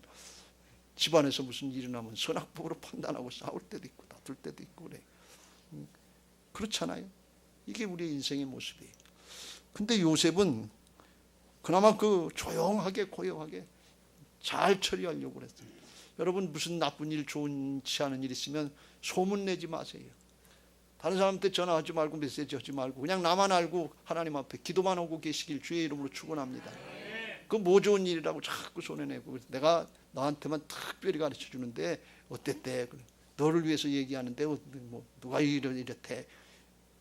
[SPEAKER 1] 집안에서 무슨 일이 나면 선악법으로 판단하고 싸울 때도 있고 다툴 때도 있고 그래. 그렇잖아요. 이게 우리의 인생의 모습이에요. 근데 요셉은 그나마 그 조용하게 고요하게 잘 처리하려고 그랬어요. 여러분 무슨 나쁜 일 좋지 않은 일 있으면 소문내지 마세요. 다른 사람한테 전화하지 말고 메시지 하지 말고 그냥 나만 알고 하나님 앞에 기도만 하고 계시길 주의 이름으로 축원합니다. 그 뭐 좋은 일이라고 자꾸 손해내고 내가 나한테만 특별히 가르쳐 주는데 어땠대? 너를 위해서 얘기하는데 뭐 누가 이랬대?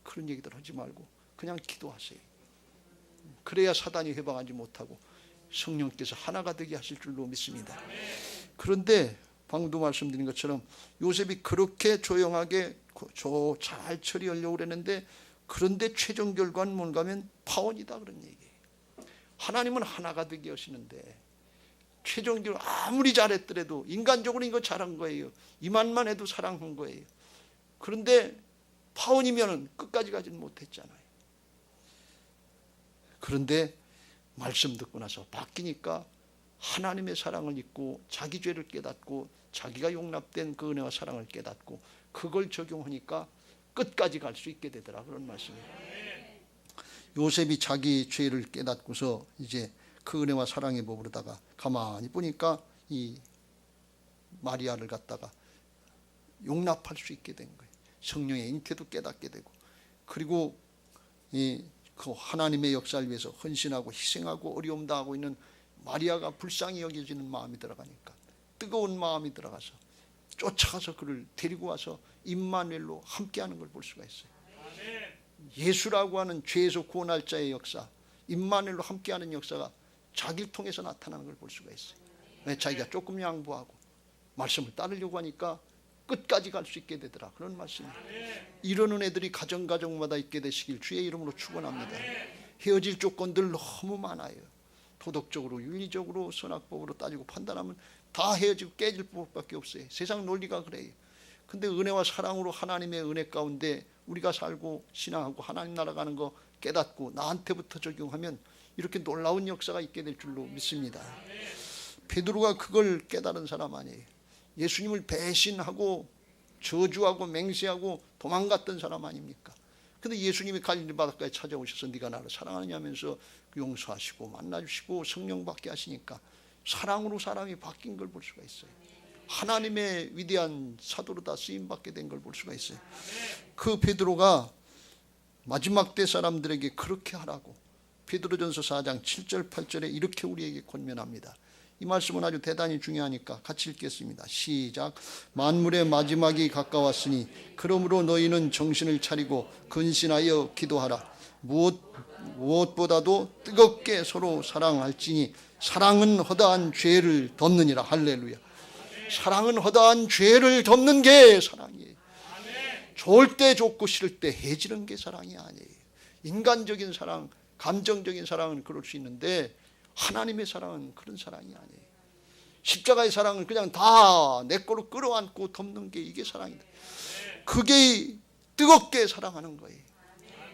[SPEAKER 1] 그런 얘기들 하지 말고 그냥 기도하세요. 그래야 사단이 해방하지 못하고 성령께서 하나가 되게 하실 줄로 믿습니다. 그런데 방금도 말씀드린 것처럼 요셉이 그렇게 조용하게 잘 처리하려고 그랬는데 그런데 최종 결과는 뭔가 하면 파혼이다 그런 얘기예요. 하나님은 하나가 되게 하시는데 최종 결과 아무리 잘했더라도 인간적으로 이거 잘한 거예요. 이만만 해도 사랑한 거예요. 그런데 파혼이면 끝까지 가지는 못했잖아요. 그런데 말씀 듣고 나서 바뀌니까 하나님의 사랑을 잊고 자기 죄를 깨닫고 자기가 용납된 그 은혜와 사랑을 깨닫고 그걸 적용하니까 끝까지 갈 수 있게 되더라, 그런 말씀이에요. 요셉이 자기 죄를 깨닫고서 이제 그 은혜와 사랑에 머무르다가 가만히 보니까 이 마리아를 갖다가 용납할 수 있게 된 거예요. 성령의 잉태도 깨닫게 되고, 그리고 그 하나님의 역사를 위해서 헌신하고 희생하고 어려움 당하고 있는 마리아가 불쌍히 여겨지는 마음이 들어가니까 뜨거운 마음이 들어가서 쫓아가서 그를 데리고 와서 임마누엘로 함께하는 걸 볼 수가 있어요. 예수라고 하는 죄에서 구원할 자의 역사, 임마누엘로 함께하는 역사가 자기를 통해서 나타나는 걸 볼 수가 있어요. 왜? 자기가 조금 양보하고 말씀을 따르려고 하니까 끝까지 갈 수 있게 되더라, 그런 말씀입니다. 이런 은혜들이 가정마다 있게 되시길 주의 이름으로 축원합니다. 헤어질 조건들 너무 많아요. 도덕적으로, 윤리적으로, 선악법으로 따지고 판단하면 다 헤어지고 깨질 법밖에 없어요. 세상 논리가 그래요. 근데 은혜와 사랑으로 하나님의 은혜 가운데 우리가 살고 신앙하고 하나님 나라 가는 거 깨닫고 나한테부터 적용하면 이렇게 놀라운 역사가 있게 될 줄로 믿습니다. 베드로가 그걸 깨달은 사람 아니에요. 예수님을 배신하고 저주하고 맹세하고 도망갔던 사람 아닙니까? 근데 예수님이 갈릴리 바닷가에 찾아오셔서 네가 나를 사랑하느냐면서 용서하시고 만나주시고 성령 받게 하시니까 사랑으로 사람이 바뀐 걸 볼 수가 있어요. 하나님의 위대한 사도로 다 쓰임받게 된 걸 볼 수가 있어요. 그 베드로가 마지막 때 사람들에게 그렇게 하라고 베드로전서 4장 7절 8절에 이렇게 우리에게 권면합니다. 이 말씀은 아주 대단히 중요하니까 같이 읽겠습니다. 시작. 만물의 마지막이 가까웠으니 그러므로 너희는 정신을 차리고 근신하여 기도하라. 무엇보다도 뜨겁게 서로 사랑할지니 사랑은 허다한 죄를 덮느니라. 할렐루야. 사랑은 허다한 죄를 덮는 게 사랑이에요. 좋을 때 좋고 싫을 때 해지는 게 사랑이 아니에요. 인간적인 사랑, 감정적인 사랑은 그럴 수 있는데 하나님의 사랑은 그런 사랑이 아니에요. 십자가의 사랑은 그냥 다 내 거로 끌어안고 덮는 게 이게 사랑이다. 그게 뜨겁게 사랑하는 거예요.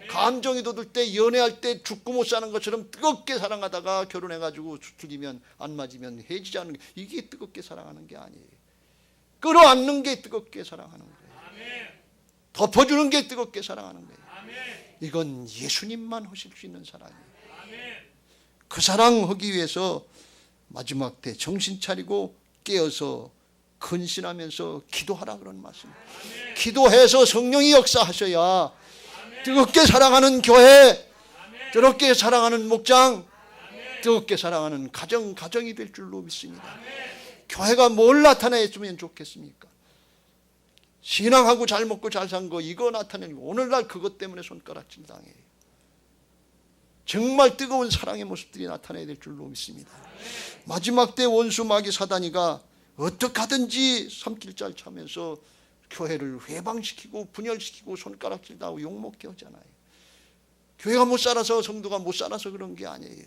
[SPEAKER 1] 감정이 돋을 때, 연애할 때 죽고 못 사는 것처럼 뜨겁게 사랑하다가 결혼해가지고 틀리면 안 맞으면 헤어지지 않는 게 이게 뜨겁게 사랑하는 게 아니에요. 끌어안는 게 뜨겁게 사랑하는 거예요. 덮어주는 게 뜨겁게 사랑하는 거예요. 이건 예수님만 하실 수 있는 사랑이에요. 그 사랑 하기 위해서 마지막 때 정신 차리고 깨어서 근신하면서 기도하라, 그런 말씀. 기도해서 성령이 역사하셔야 뜨겁게 사랑하는 교회, 뜨겁게 사랑하는 목장, 뜨겁게 사랑하는 가정이 될 줄로 믿습니다. 교회가 뭘 나타내주면 좋겠습니까? 신앙하고 잘 먹고 잘 산 거 이거 나타내는 거, 오늘날 그것 때문에 손가락질 당해요. 정말 뜨거운 사랑의 모습들이 나타나야 될 줄로 믿습니다. 마지막 때 원수 마귀 사단이가 어떻게 하든지 삼킬잘 차면서 교회를 회방시키고 분열시키고 손가락질 당하고 욕먹게 하잖아요. 교회가 못 살아서, 성도가 못 살아서 그런 게 아니에요.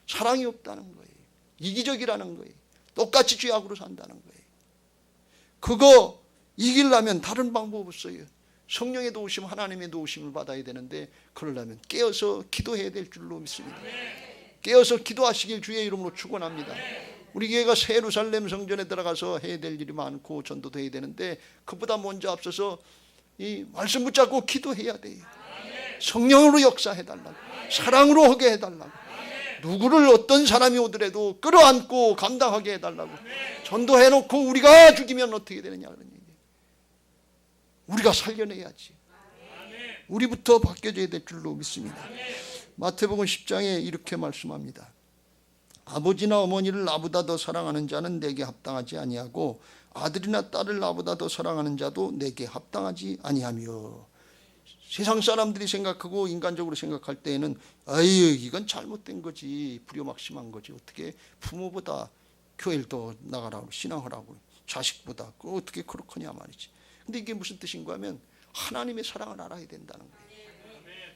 [SPEAKER 1] 사랑이 없다는 거예요. 이기적이라는 거예요. 똑같이 죄악으로 산다는 거예요. 그거 이기려면 다른 방법 없어요. 성령의 도우심, 하나님의 도우심을 받아야 되는데 그러려면 깨어서 기도해야 될 줄로 믿습니다. 깨어서 기도하시길 주의 이름으로 축원합니다. 우리 교회가 새 예루살렘 성전에 들어가서 해야 될 일이 많고 전도도 해야 되는데 그보다 먼저 앞서서 이 말씀 붙잡고 기도해야 돼요. 성령으로 역사해달라고, 사랑으로 하게 해달라고, 누구를 어떤 사람이 오더라도 끌어안고 감당하게 해달라고. 전도해놓고 우리가 죽이면 어떻게 되느냐 그런 얘기예요. 우리가 살려내야지. 우리부터 바뀌어져야 될 줄로 믿습니다. 마태복음 10장에 이렇게 말씀합니다. 아버지나 어머니를 나보다 더 사랑하는 자는 내게 합당하지 아니하고 아들이나 딸을 나보다 더 사랑하는 자도 내게 합당하지 아니하며. 세상 사람들이 생각하고 인간적으로 생각할 때에는 아유 이건 잘못된 거지, 불효막심한 거지, 어떻게 부모보다 교회를 더 나가라고 신앙하라고 자식보다 어떻게 그렇거냐 말이지. 근데 이게 무슨 뜻인가 하면 하나님의 사랑을 알아야 된다는 거예요.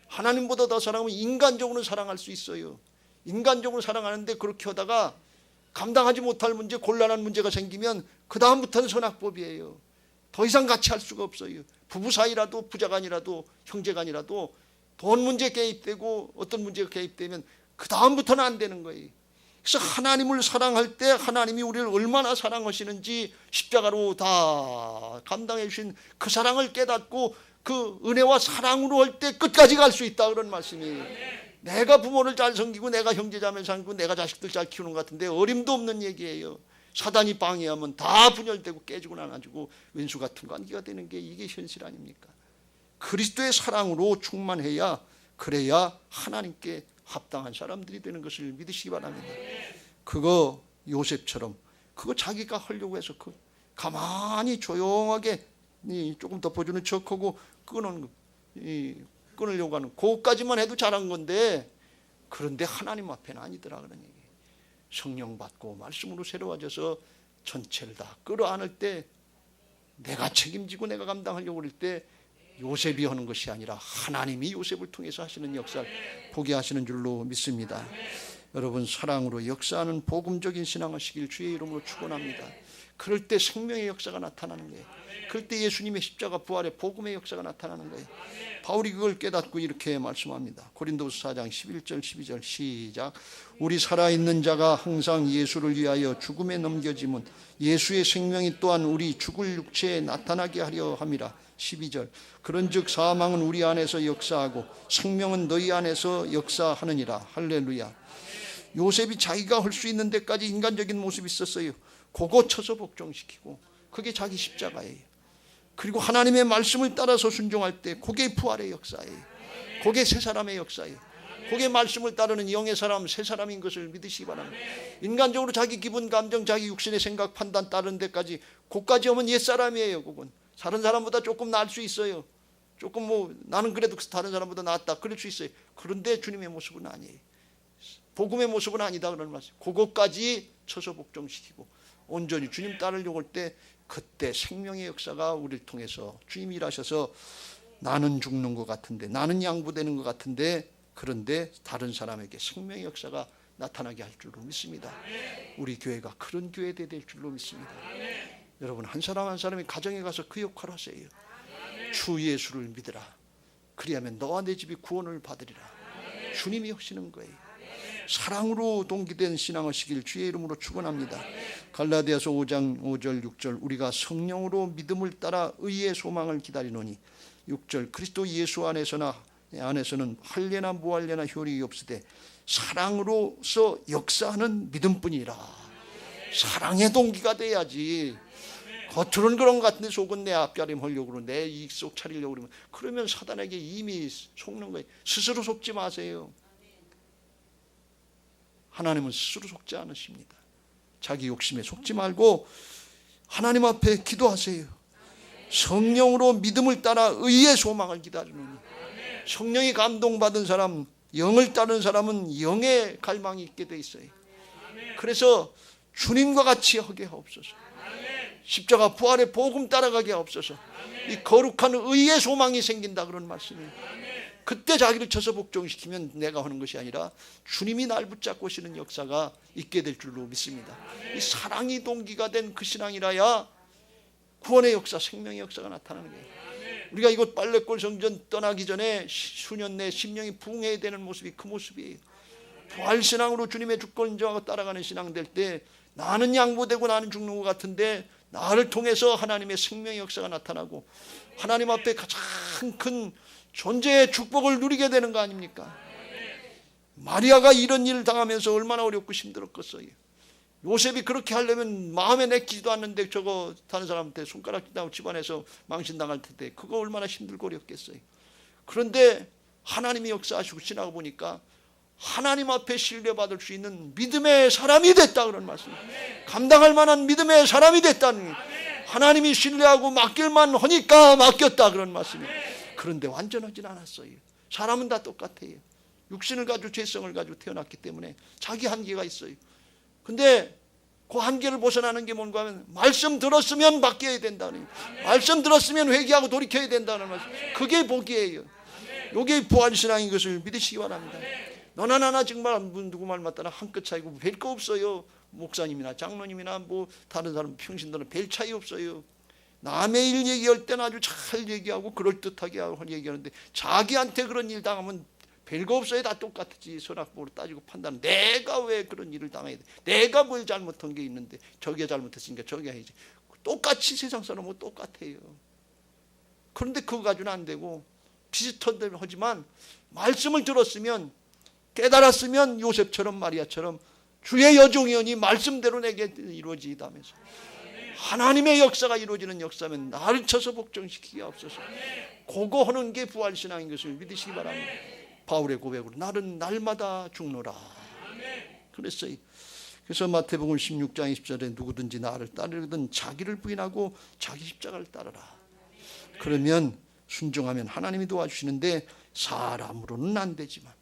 [SPEAKER 1] 하나님보다 더 사랑하면 인간적으로 사랑할 수 있어요. 인간적으로 사랑하는데 그렇게 하다가 감당하지 못할 문제, 곤란한 문제가 생기면 그 다음부터는 선악법이에요. 더 이상 같이 할 수가 없어요. 부부 사이라도 부자간이라도 형제간이라도 돈 문제 개입되고 어떤 문제가 개입되면 그 다음부터는 안 되는 거예요. 그래서 하나님을 사랑할 때 하나님이 우리를 얼마나 사랑하시는지 십자가로 다 감당해 주신 그 사랑을 깨닫고 그 은혜와 사랑으로 할 때 끝까지 갈 수 있다, 그런 말씀이에요. 내가 부모를 잘 섬기고 내가 형제자매 섬기고 내가 자식들 잘 키우는 것 같은데 어림도 없는 얘기예요. 사단이 방해하면 다 분열되고 깨지고 나가지고 왼수 같은 관계가 되는 게 이게 현실 아닙니까? 그리스도의 사랑으로 충만해야, 그래야 하나님께 합당한 사람들이 되는 것을 믿으시기 바랍니다. 그거 요셉처럼 그거 자기가 하려고 해서 그 가만히 조용하게 조금 덮어주는 척하고 끊으려고 하는 그것까지만 해도 잘한 건데, 그런데 하나님 앞에는 아니더라 그런 얘기예요. 성령 받고 말씀으로 새로워져서 전체를 다 끌어안을 때, 내가 책임지고 내가 감당하려고 할 때 요셉이 하는 것이 아니라 하나님이 요셉을 통해서 하시는 역사를 보게 하시는 줄로 믿습니다. 여러분, 사랑으로 역사하는 복음적인 신앙하시길 주의 이름으로 축원합니다. 그럴 때 생명의 역사가 나타나는 거예요. 그럴 때 예수님의 십자가 부활의 복음의 역사가 나타나는 거예요. 바울이 그걸 깨닫고 이렇게 말씀합니다. 고린도서 4장 11절 12절 시작. 우리 살아있는 자가 항상 예수를 위하여 죽음에 넘겨짐은 예수의 생명이 또한 우리 죽을 육체에 나타나게 하려 함이라. 12절. 그런즉 사망은 우리 안에서 역사하고 생명은 너희 안에서 역사하느니라. 할렐루야. 요셉이 자기가 할 수 있는 데까지 인간적인 모습이 있었어요. 그거 쳐서 복종시키고, 그게 자기 십자가예요. 그리고 하나님의 말씀을 따라서 순종할 때 그게 부활의 역사예요. 그게 새 사람의 역사예요. 그게 말씀을 따르는 영의 사람, 새 사람인 것을 믿으시기 바랍니다. 인간적으로 자기 기분, 감정, 자기 육신의 생각, 판단 따르는 데까지 그까지 하면 옛사람이에요. 그건 다른 사람보다 조금 나을 수 있어요. 조금 나는 그래도 다른 사람보다 낫다 그럴 수 있어요. 그런데 주님의 모습은 아니에요. 복음의 모습은 아니다 그런 말씀. 그것까지 쳐서 복종시키고 온전히 주님 따르려고 할 때, 그때 생명의 역사가 우리를 통해서 주님이 일하셔서 나는 죽는 것 같은데, 나는 양보되는 것 같은데, 그런데 다른 사람에게 생명의 역사가 나타나게 할 줄로 믿습니다. 우리 교회가 그런 교회가 될 줄로 믿습니다. 여러분, 한 사람 한 사람이 가정에 가서 그 역할을 하세요. 주 예수를 믿으라. 그리하면 너와 내 집이 구원을 받으리라. 주님이 하시는 거예요. 사랑으로 동기된 신앙하시길 주의 이름으로 축원합니다. 갈라디아서 5장 5절 6절. 우리가 성령으로 믿음을 따라 의의 소망을 기다리노니. 6절. 그리스도 예수 안에서는 할례나 무할례나 효력이 없으되 사랑으로서 역사하는 믿음뿐이라. 사랑의 동기가 돼야지. 겉으로는 그런 것 같은데 속은 내 앞가림 하려고 그러고 내 이익 속 차리려고 그러면 사단에게 이미 속는 거예요. 스스로 속지 마세요. 하나님은 스스로 속지 않으십니다. 자기 욕심에 속지 말고 하나님 앞에 기도하세요. 성령으로 믿음을 따라 의의 소망을 기다리노니. 성령이 감동받은 사람, 영을 따르는 사람은 영의 갈망이 있게 돼 있어요. 그래서 주님과 같이 하게 하옵소서. 십자가 부활의 복음 따라가게 하옵소서. 이 거룩한 의의 소망이 생긴다 그런 말씀이에요. 그때 자기를 쳐서 복종시키면 내가 하는 것이 아니라 주님이 날 붙잡고 오시는 역사가 있게 될 줄로 믿습니다. 이 사랑이 동기가 된 그 신앙이라야 구원의 역사, 생명의 역사가 나타나는 거예요. 우리가 이곳 빨래골 성전 떠나기 전에 수년 내 심령이 부흥해야 되는 모습이 그 모습이에요. 부활신앙으로 주님의 주권 인정하고 따라가는 신앙 될 때, 나는 양보되고 나는 죽는 것 같은데 나를 통해서 하나님의 생명의 역사가 나타나고 하나님 앞에 가장 큰 존재의 축복을 누리게 되는 거 아닙니까? 마리아가 이런 일을 당하면서 얼마나 어렵고 힘들었겠어요. 요셉이 그렇게 하려면 마음에 내키지도 않는데 저거 다른 사람한테 손가락 쥐다고 집안에서 망신당할 텐데 그거 얼마나 힘들고 어렵겠어요. 그런데 하나님이 역사하시고 지나가 보니까 하나님 앞에 신뢰받을 수 있는 믿음의 사람이 됐다 그런 말씀이에요. 감당할 만한 믿음의 사람이 됐다는, 하나님이 신뢰하고 맡길만 하니까 맡겼다 그런 말씀이에요. 그런데 완전하진 않았어요. 사람은 다 똑같아요. 육신을 가지고 죄성을 가지고 태어났기 때문에 자기 한계가 있어요. 근데 그 한계를 벗어나는 게 뭔가 하면 말씀 들었으면 바뀌어야 된다는, 말씀 들었으면 회개하고 돌이켜야 된다는 말씀. 그게 복이에요. 이게 부활신앙인 것을 믿으시기 바랍니다. 너나 나나 정말 누구 말 맞다나 한 끗 차이고 별 거 없어요. 목사님이나 장로님이나 다른 사람 평신도는 별 차이 없어요. 남의 일 얘기할 때는 아주 잘 얘기하고 그럴듯하게 하고 얘기하는데 자기한테 그런 일 당하면 별거 없어요. 다 똑같지. 선악법으로 따지고 판단. 내가 왜 그런 일을 당해야 돼? 내가 뭘 잘못한 게 있는데 저기가 잘못했으니까 저기 해야지. 똑같이 세상 사람은 똑같아요. 그런데 그거 가지고는 안 되고 비슷한 대로 하지만 말씀을 들었으면 깨달았으면 요셉처럼 마리아처럼 주의 여종이오니 말씀대로 내게 이루어지다면서 하나님의 역사가 이루어지는 역사면 나를 쳐서 복종시키기 없어서 그거 하는 게 부활신앙인 것을 믿으시기 바랍니다. 바울의 고백으로 나는 날마다 죽노라 그랬어요. 그래서 마태복음 16장 20절에 누구든지 나를 따르거든 자기를 부인하고 자기 십자가를 따르라. 그러면 순종하면 하나님이 도와주시는데 사람으로는 안 되지만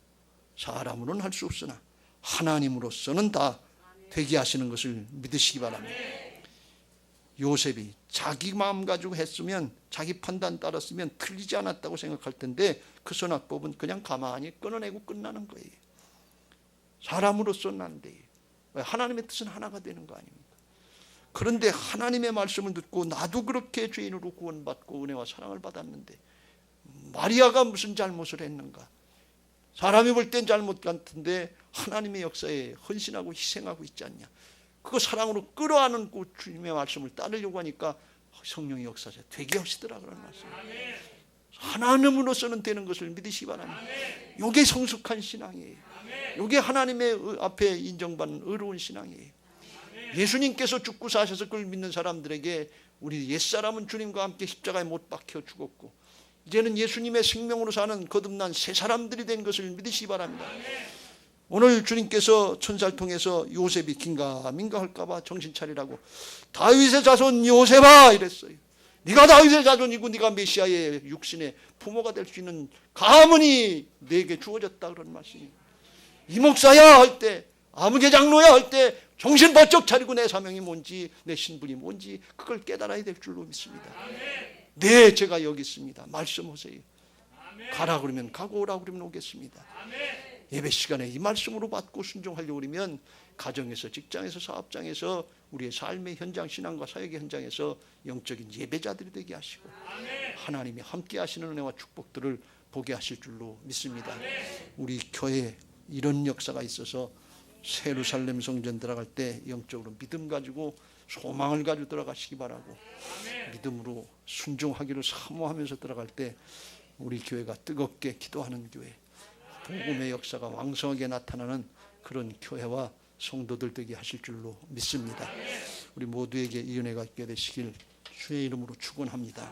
[SPEAKER 1] 사람으로는 할 수 없으나 하나님으로서는 다 되게 하시는 것을 믿으시기 바랍니다. 요셉이 자기 마음 가지고 했으면 자기 판단 따랐으면 틀리지 않았다고 생각할 텐데 그 선악법은 그냥 가만히 끊어내고 끝나는 거예요. 사람으로서는 안 돼요. 하나님의 뜻은 하나가 되는 거 아닙니까? 그런데 하나님의 말씀을 듣고 나도 그렇게 죄인으로 구원받고 은혜와 사랑을 받았는데 마리아가 무슨 잘못을 했는가? 사람이 볼 땐 잘못 같은데 하나님의 역사에 헌신하고 희생하고 있지 않냐? 그거 사랑으로 끌어안고 주님의 말씀을 따르려고 하니까 성령의 역사에 되게 하시더라 그런 말씀. 하나님으로서는 되는 것을 믿으시기 바랍니다. 이게 성숙한 신앙이에요. 이게 하나님의 앞에 인정받는 의로운 신앙이에요. 예수님께서 죽고 사셔서 그걸 믿는 사람들에게 우리 옛사람은 주님과 함께 십자가에 못 박혀 죽었고 이제는 예수님의 생명으로 사는 거듭난 새 사람들이 된 것을 믿으시기 바랍니다. 오늘 주님께서 천사를 통해서 요셉이 긴가민가 할까봐 정신 차리라고 다윗의 자손 요셉아 이랬어요. 네가 다윗의 자손이고 네가 메시아의 육신의 부모가 될 수 있는 가문이 네게 주어졌다 그런 말씀이에요. 이 목사야 할 때 아무개 장로야 할 때 정신 번쩍 차리고 내 사명이 뭔지 내 신분이 뭔지 그걸 깨달아야 될 줄로 믿습니다. 네 제가 여기 있습니다. 말씀하세요. 가라 그러면 가고 오라 그러면 오겠습니다. 예배 시간에 이 말씀으로 받고 순종하려고 그러면 가정에서 직장에서 사업장에서 우리의 삶의 현장 신앙과 사역의 현장에서 영적인 예배자들이 되게 하시고 하나님이 함께 하시는 은혜와 축복들을 보게 하실 줄로 믿습니다. 우리 교회에 이런 역사가 있어서 예루살렘 성전 들어갈 때 영적으로 믿음 가지고 소망을 가지고 들어가시기 바라고 믿음으로 순종하기를 사모하면서 들어갈 때 우리 교회가 뜨겁게 기도하는 교회 복음의 역사가 왕성하게 나타나는 그런 교회와 성도들 되게 하실 줄로 믿습니다. 우리 모두에게 이 은혜가 있게 되시길 주의 이름으로 축원합니다.